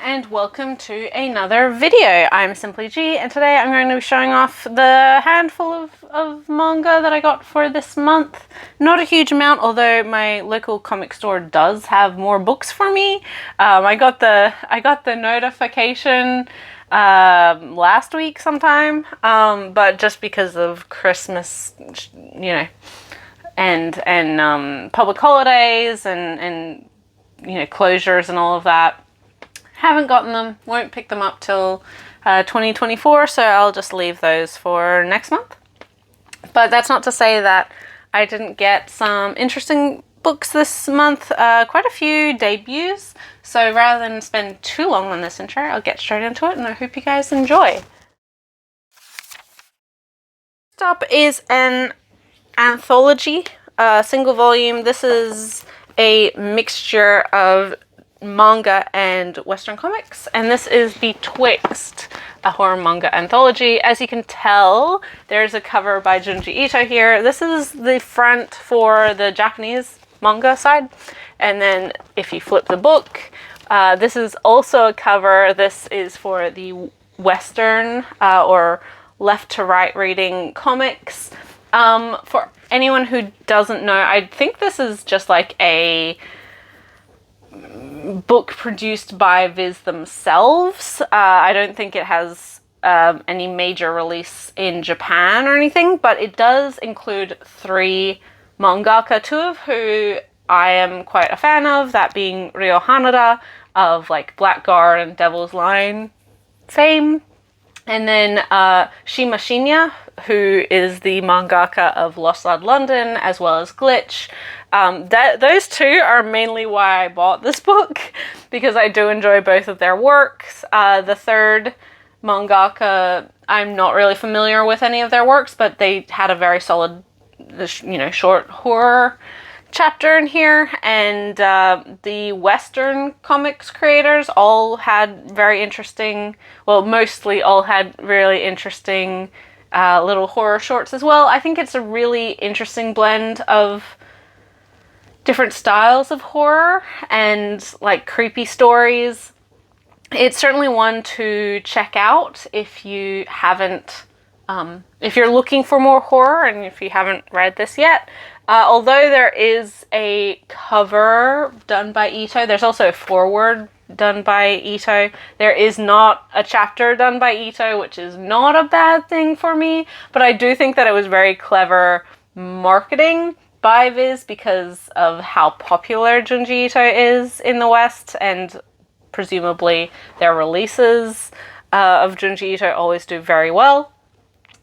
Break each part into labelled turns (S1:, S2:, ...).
S1: and welcome to another video. I'm Simply G, and today I'm going to be showing off the handful of manga that I got for this month. Not a huge amount, although my local comic store does have more books for me. I got the notification last week sometime, but just because of Christmas, you know, and public holidays and you know, closures and all of that. Haven't gotten them, won't pick them up till 2024, so I'll just leave those for next month. But that's not to say that I didn't get some interesting books this month, quite a few debuts. So rather than spend too long on this intro, I'll get straight into it, and I hope you guys enjoy. Next up is an anthology, single volume. This is a mixture of manga and Western comics, and this is Betwixt, a horror manga anthology. As you can tell, there's a cover by Junji Ito here. This is the front for the Japanese manga side, and then if you flip the book, this is also a cover. This is for the Western or left to right reading comics. For anyone who doesn't know, I think this is just like a book produced by Viz themselves. I don't think it has any major release in Japan or anything, but it does include 3 mangaka, 2 of who I am quite a fan of, that being Ryo Hanada of like Blackguard and Devil's Line fame, and then Shima Shinya, who is the mangaka of Lost Lad London as well as Glitch. Those 2 are mainly why I bought this book, because I do enjoy both of their works. The 3rd mangaka, I'm not really familiar with any of their works, but they had a very solid, you know, short horror chapter in here, and the Western comics creators all had very interesting, well, mostly all had really interesting little horror shorts as well. I think it's a really interesting blend of different styles of horror and like creepy stories. It's certainly one to check out if you haven't, if you're looking for more horror and if you haven't read this yet. Although there is a cover done by Ito, there's also a foreword done by Ito. There is not a chapter done by Ito, which is not a bad thing for me, but I do think that it was very clever marketing by Viz because of how popular Junji Ito is in the West, and presumably their releases of Junji Ito always do very well.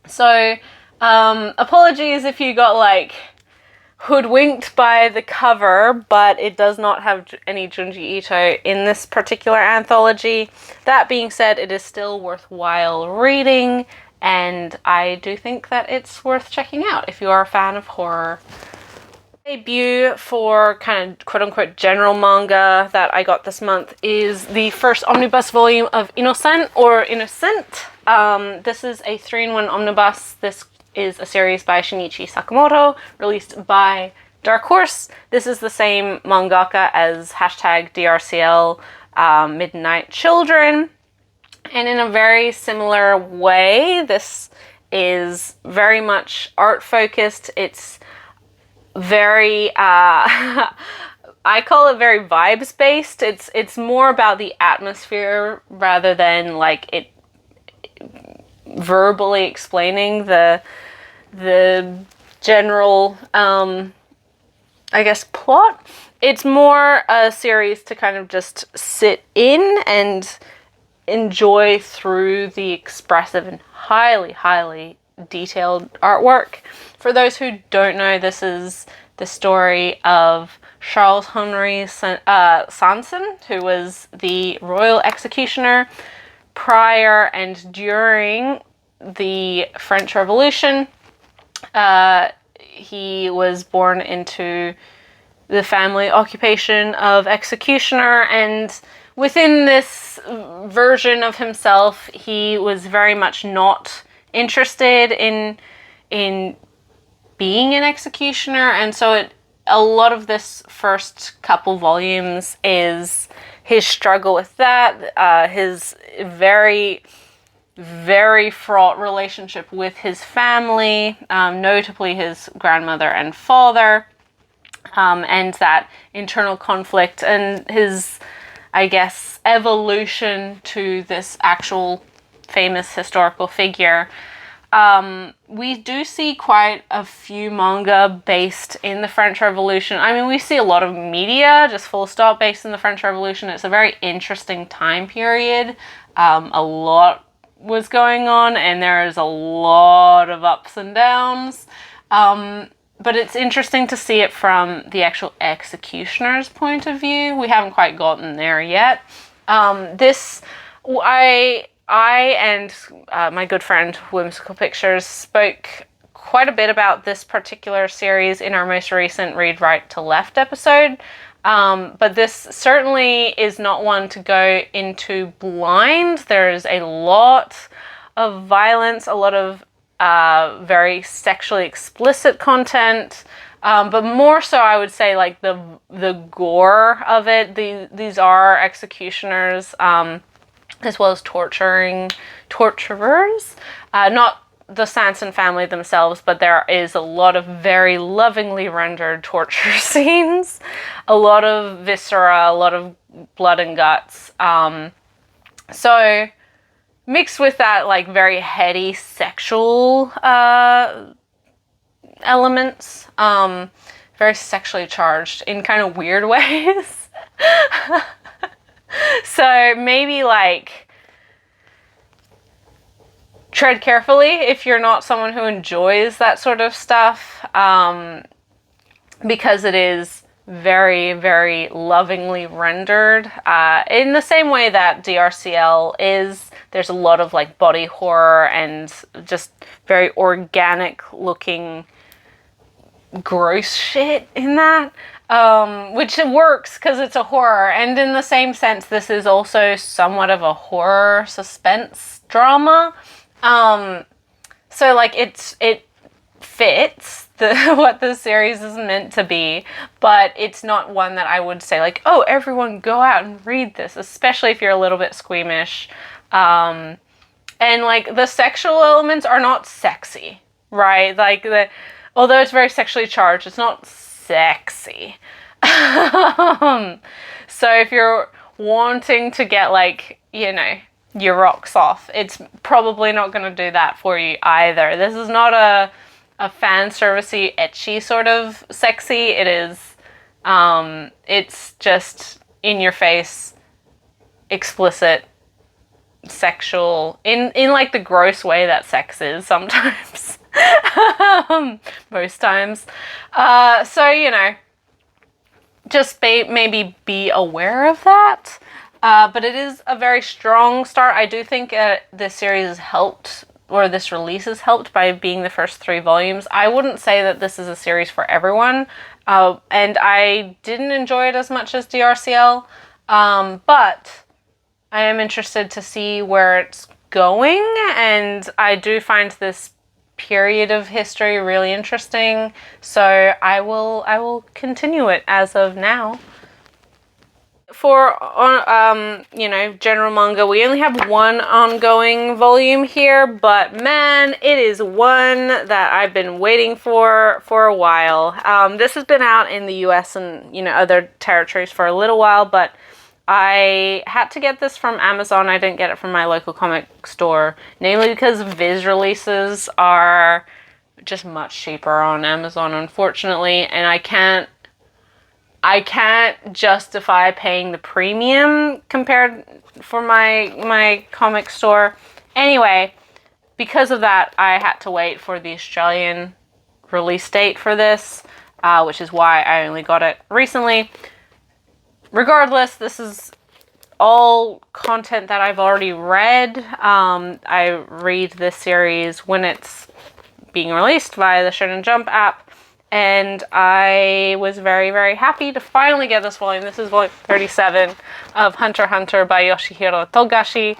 S1: So apologies if you got like hoodwinked by the cover, but it does not have any Junji Ito in this particular anthology. That being said, it is still worthwhile reading, and I do think that it's worth checking out if you are a fan of horror. Debut for kind of quote-unquote general manga that I got this month is the first omnibus volume of Innocent or Innocent. This is a 3-in-1 omnibus. This is a series by Shinichi Sakamoto, released by Dark Horse. This is the same mangaka as #DRCL Midnight Children, and in a very similar way, this is very much art focused. It's very I call it very vibes based. It's more about the atmosphere rather than like it verbally explaining the general I guess plot. It's more a series to kind of just sit in and enjoy through the expressive and highly detailed artwork. For those who don't know, this is the story of Charles Henri Sanson, who was the royal executioner prior and during the French Revolution. He was born into the family occupation of executioner, and within this version of himself, he was very much not interested in being an executioner, and so a lot of this first couple volumes is his struggle with that, his very, very fraught relationship with his family, notably his grandmother and father, and that internal conflict and his, I guess, evolution to this actual famous historical figure. We do see quite a few manga based in the French Revolution. I mean, we see a lot of media, just full stop, based in the French Revolution. It's a very interesting time period. A lot was going on, and there is a lot of ups and downs. But it's interesting to see it from the actual executioner's point of view. We haven't quite gotten there yet. I and my good friend Whimsical Pictures spoke quite a bit about this particular series in our most recent Read Right to Left episode. But this certainly is not one to go into blind. There's a lot of violence, a lot of very sexually explicit content, but more so I would say like the gore of it. These are executioners, as well as torturers, not the Sanson family themselves, but there is a lot of very lovingly rendered torture scenes, a lot of viscera, a lot of blood and guts. So mixed with that, like, very heady sexual elements, very sexually charged in kind of weird ways. So maybe, like, tread carefully if you're not someone who enjoys that sort of stuff, because it is very, very lovingly rendered, in the same way that DRCL is. There's a lot of, like, body horror and just very organic looking gross shit in that, which it works because it's a horror. And in the same sense, this is also somewhat of a horror suspense drama. So, like, it fits what the series is meant to be, but it's not one that I would say, like, oh, everyone go out and read this, especially if you're a little bit squeamish. And, like, the sexual elements are not sexy, right? Like, although it's very sexually charged, it's not sexy. So if you're wanting to get, like, you know, your rocks off, it's probably not going to do that for you either. This is not a fan servicey, ecchi sort of sexy. It is, it's just in your face, explicit, sexual, in like the gross way that sex is sometimes. Most times. So, you know, just maybe be aware of that. But it is a very strong start. I do think this series has helped, or this release has helped by being the first 3 volumes. I wouldn't say that this is a series for everyone. And I didn't enjoy it as much as DRCL. But I am interested to see where it's going. And I do find this period of history really interesting. So I will continue it as of now. For you know, general manga, we only have 1 ongoing volume here, but man, it is one that I've been waiting for a while. This has been out in the US and, you know, other territories for a little while, but I had to get this from Amazon. I didn't get it from my local comic store, namely because Viz releases are just much cheaper on Amazon, unfortunately, and I can't justify paying the premium compared for my comic store. Anyway, because of that, I had to wait for the Australian release date for this, which is why I only got it recently. Regardless, this is all content that I've already read. I read this series when it's being released via the Shonen Jump app, and I was very, very happy to finally get this volume. This is volume 37 of Hunter x Hunter by Yoshihiro Togashi.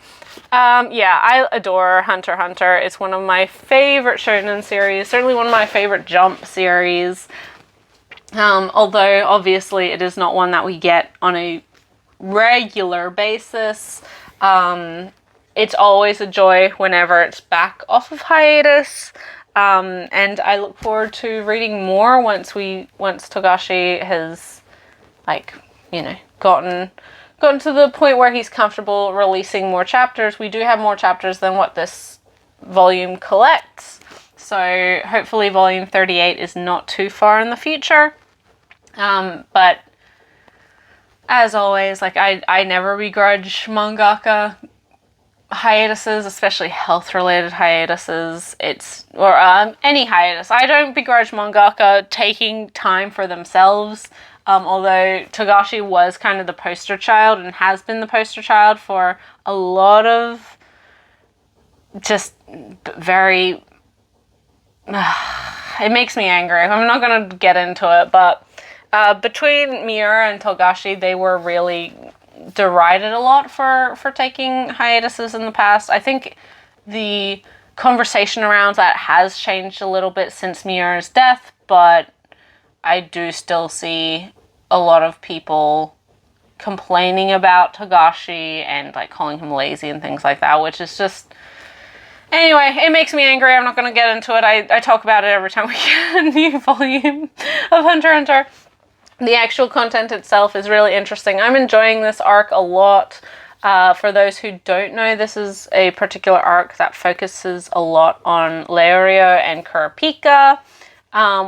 S1: Yeah, I adore Hunter x Hunter. It's one of my favorite shonen series, certainly one of my favorite Jump series. Although obviously it is not one that we get on a regular basis. It's always a joy whenever it's back off of hiatus. And I look forward to reading more once Togashi has, like, you know, gotten to the point where he's comfortable releasing more chapters. We do have more chapters than what this volume collects. So hopefully volume 38 is not too far in the future. But as always, like, I never begrudge mangaka hiatuses, especially health-related hiatuses. Any hiatus. I don't begrudge mangaka taking time for themselves. Although Togashi was kind of the poster child and has been the poster child for a lot of just very... it makes me angry. I'm not going to get into it, but between Miura and Togashi, they were really derided a lot for taking hiatuses in the past. I think the conversation around that has changed a little bit since Miura's death, but I do still see a lot of people complaining about Togashi and, like, calling him lazy and things like that, which is just... Anyway, it makes me angry. I'm not going to get into it. I talk about it every time we get a new volume of Hunter x Hunter. The actual content itself is really interesting. I'm enjoying this arc a lot. For those who don't know, this is a particular arc that focuses a lot on Leorio and Kurapika.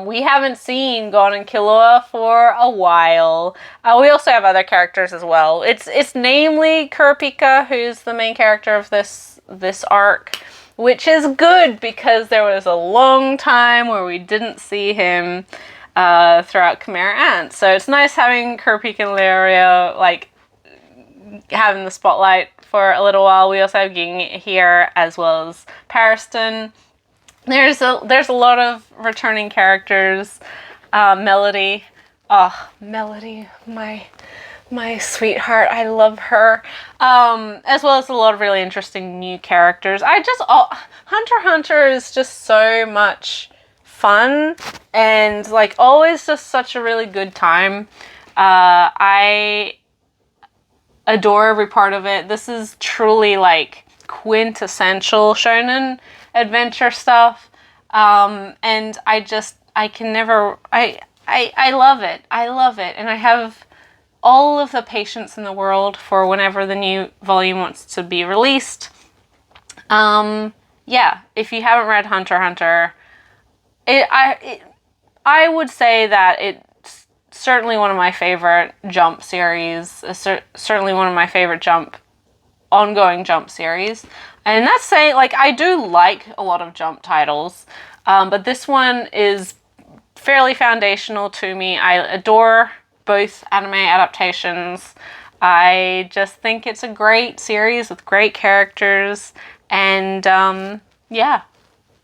S1: We haven't seen Gon and Killua for a while. We also have other characters as well. It's namely Kurapika who's the main character of this arc, which is good because there was a long time where we didn't see him throughout Chimera Ant. So it's nice having Kurapika and Leorio, like, having the spotlight for a little while. We also have Ging here, as well as Pariston. There's a lot of returning characters. Melody. Oh, Melody, my sweetheart. I love her. As well as a lot of really interesting new characters. Hunter x Hunter is just so much fun and, like, always just such a really good time. I adore every part of it. This is truly, like, quintessential shonen adventure stuff. And I love it. I love it. And I have all of the patience in the world for whenever the new volume wants to be released. Yeah, if you haven't read Hunter x Hunter, I would say that it's certainly one of my favorite Jump series. Certainly one of my favorite ongoing Jump series. And that's saying, like, I do like a lot of Jump titles, but this one is fairly foundational to me. I adore both anime adaptations. I just think it's a great series with great characters, and yeah,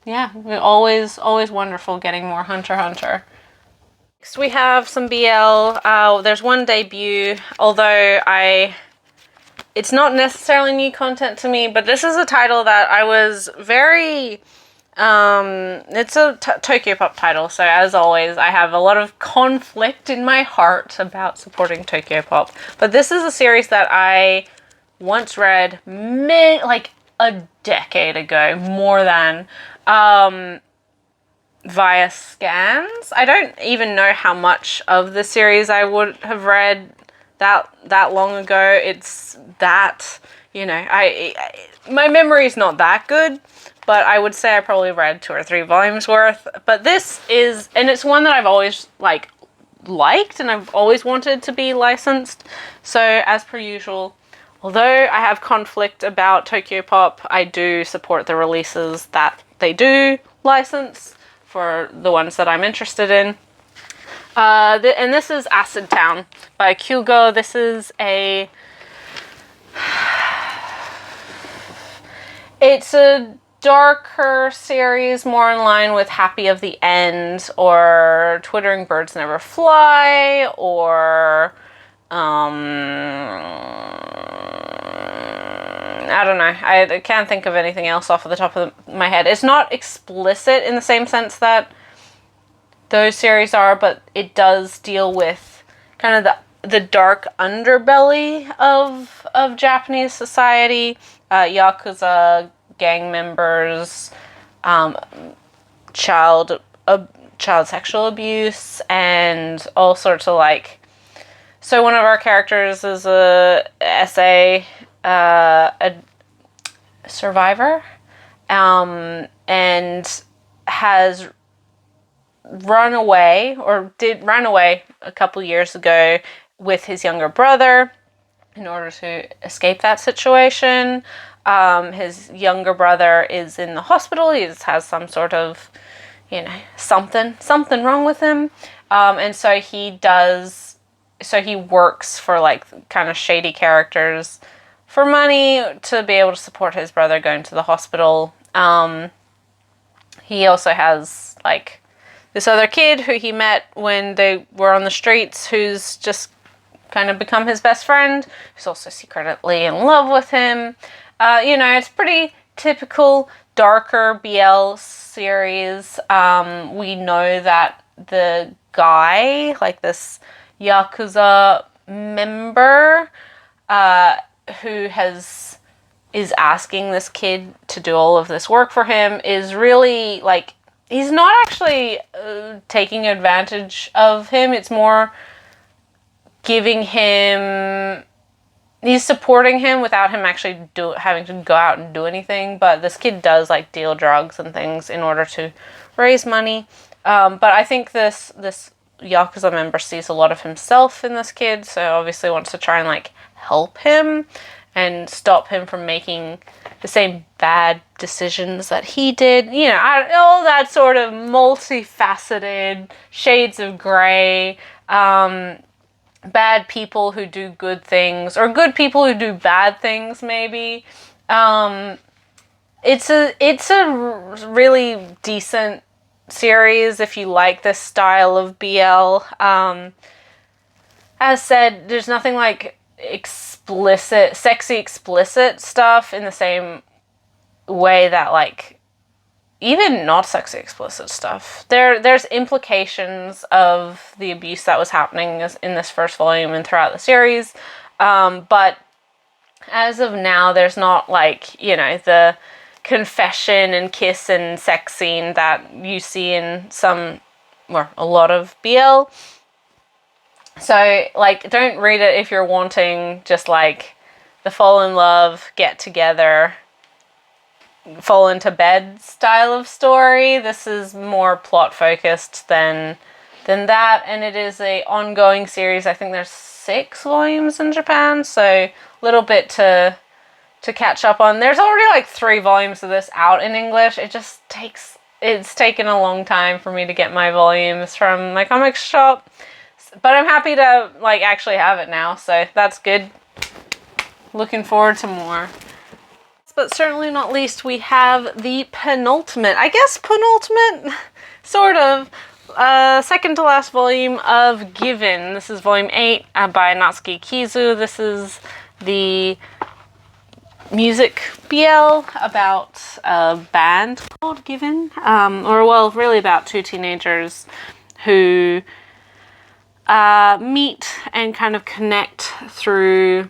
S1: always wonderful getting more Hunter x Hunter. Next we have some BL. There's one debut, although it's not necessarily new content to me, but this is a title that I was very... it's a Tokyopop title, so as always, I have a lot of conflict in my heart about supporting Tokyopop. But this is a series that I once read like a decade ago, more than, via scans. I don't even know how much of the series I would have read that long ago. It's that, you know, my memory's not that good, but I would say I probably read 2 or 3 volumes worth. But this is, and it's one that I've always liked and I've always wanted to be licensed. So as per usual, although I have conflict about Tokyopop, I do support the releases that they do license for the ones that I'm interested in. And this is Acid Town by Kyugo. This is it's a darker series, more in line with Happy of the End, or Twittering Birds Never Fly, or I don't know. I can't think of anything else off of the top of my head. It's not explicit in the same sense that those series are, but it does deal with kind of the the dark underbelly of Japanese society. Yakuza gang members, um, child child sexual abuse, and all sorts of like. So one of our characters is a a survivor, and has run away, or did run away a couple years ago with his younger brother in order to escape that situation. His younger brother is in the hospital. He just has some sort of, something wrong with him. And so he works for like kind of shady characters for money to be able to support his brother going to the hospital. He also has like this other kid who he met when they were on the streets, who's just kind of become his best friend, who's also secretly in love with him. It's pretty typical darker BL series. We know that the guy, like this Yakuza member, who is asking this kid to do all of this work for him, is really like, he's not actually taking advantage of him. It's more giving him, he's supporting him without him actually having to go out and do anything. But this kid does like deal drugs and things in order to raise money. But I think this Yakuza member sees a lot of himself in this kid, so obviously wants to try and like help him and stop him from making the same bad decisions that he did. All that sort of multifaceted shades of gray. Bad people who do good things, or good people who do bad things, maybe. It's a really decent series if you like this style of BL. As said, there's nothing like sexy explicit stuff in the same way that like even not sexy explicit stuff. There's implications of the abuse that was happening in this first volume and throughout the series. But as of now, there's not like, the confession and kiss and sex scene that you see in a lot of BL. So, like, don't read it if you're wanting just like the fall in love, get together, fall into bed style of story. This is more plot focused than that, and it is a ongoing series. I think there's 6 volumes in Japan, so a little bit to catch up on. There's already like 3 volumes of this out in English. It's taken a long time for me to get my volumes from my comic shop, but I'm happy to like actually have it now, so that's good. Looking forward to more. But certainly not least, we have the penultimate, sort of, second to last volume of Given. This is volume 8 by Natsuki Kizu. This is the music BL about a band called Given, really about 2 teenagers who meet and kind of connect through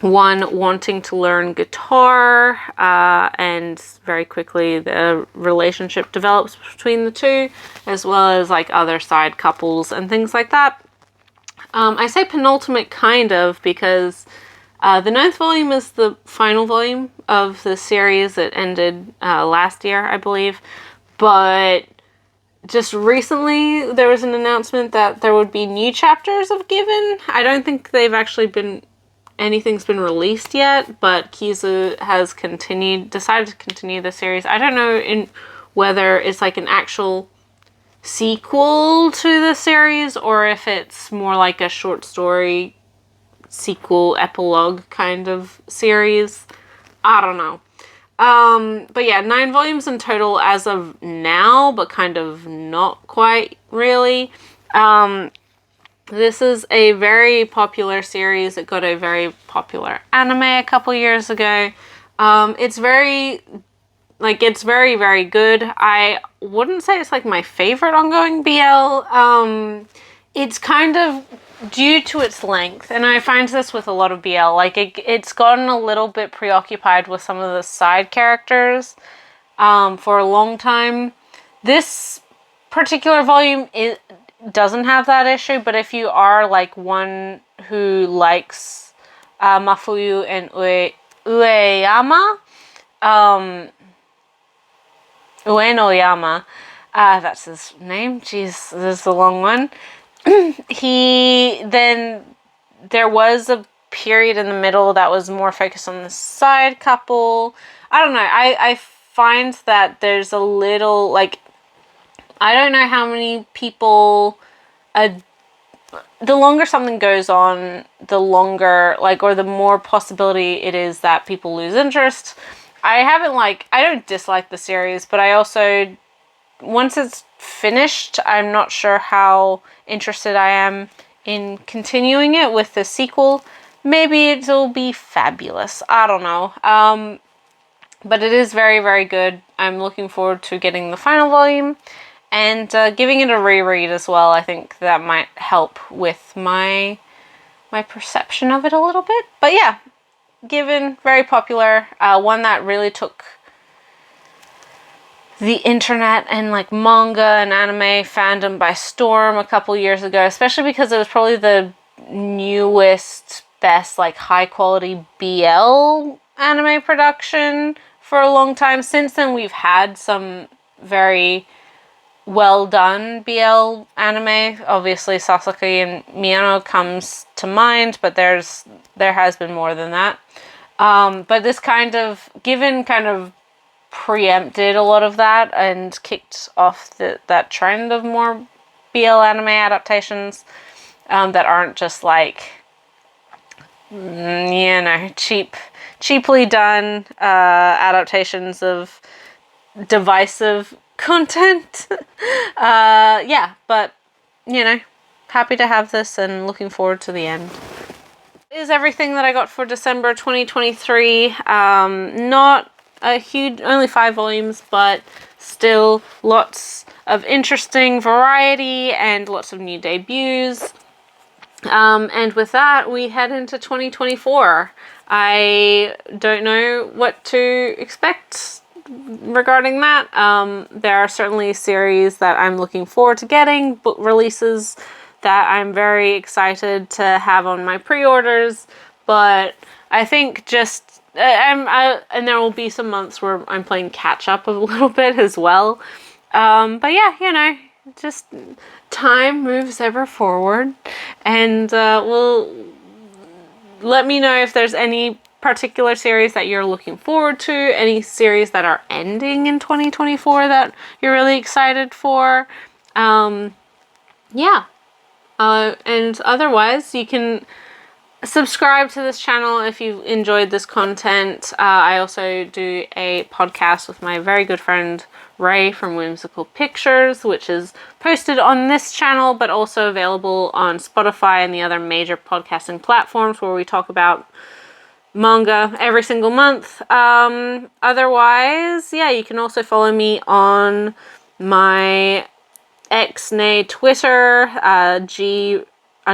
S1: one wanting to learn guitar, and very quickly the relationship develops between the two, as well as like other side couples and things like that. I say penultimate kind of because the 9th volume is the final volume of the series. It ended last year, I believe, but just recently there was an announcement that there would be new chapters of Given. I don't think anything's been released yet, but Kizu has decided to continue the series. I don't know whether it's like an actual sequel to the series or if it's more like a short story sequel epilogue kind of series. I don't know. But yeah, 9 volumes in total as of now, but kind of not quite really. This is a very popular series. It got a very popular anime a couple years ago. It's very, very good. I wouldn't say it's like my favorite ongoing BL. It's kind of due to its length, and I find this with a lot of BL, like it's gotten a little bit preoccupied with some of the side characters for a long time. This particular volume doesn't have that issue, but if you are like one who likes Mafuyu and Uenoyama, that's his name. Jeez, this is a long one. There was a period in the middle that was more focused on the side couple. I don't know. I find that there's a little, like, I don't know how many people, the longer something goes on, the longer, like, or the more possibility it is that people lose interest. I don't dislike the series, but I also, once it's finished, I'm not sure how interested I am in continuing it with the sequel. Maybe it'll be fabulous. I don't know. But it is very, very good. I'm looking forward to getting the final volume and giving it a reread as well. I think that might help with my perception of it a little bit. But yeah, Given, very popular. One that really took the internet and like manga and anime fandom by storm a couple years ago, especially because it was probably the newest, best, like high quality BL anime production for a long time. Since then, we've had some very well done BL anime. Obviously, Sasaki and Miyano comes to mind, but there has been more than that. But this Given kind of preempted a lot of that and kicked off that trend of more BL anime adaptations that aren't just like, cheaply done adaptations of divisive content. But happy to have this and looking forward to the end. Is everything that I got for December 2023. Not a huge, only 5 volumes, but still lots of interesting variety and lots of new debuts. And with that, we head into 2024. I don't know what to expect regarding that. There are certainly series that I'm looking forward to getting, book releases that I'm very excited to have on my pre-orders, but I think and there will be some months where I'm playing catch up a little bit as well. But yeah, just time moves ever forward, and let me know if there's any particular series that you're looking forward to, any series that are ending in 2024 that you're really excited for. And otherwise, you can subscribe to this channel if you've enjoyed this content. I also do a podcast with my very good friend Ray from Whimsical Pictures, which is posted on this channel, but also available on Spotify and the other major podcasting platforms, where we talk about manga every single month. Otherwise, you can also follow me on my Twitter,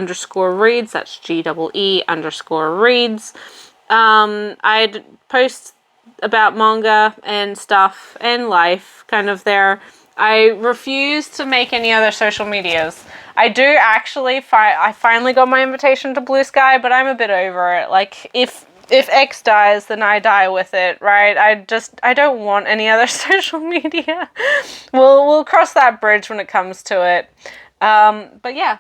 S1: G_reads, that's GEE_reads. I'd post about manga and stuff and life kind of there. I refuse to make any other social medias. I do actually, I finally got my invitation to Blue Sky, but I'm a bit over it. Like, if X dies, then I die with it, right? I don't want any other social media. We'll cross that bridge when it comes to it. But yeah,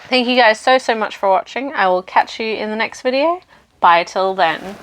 S1: thank you guys so much for watching. I will catch you in the next video. Bye till then.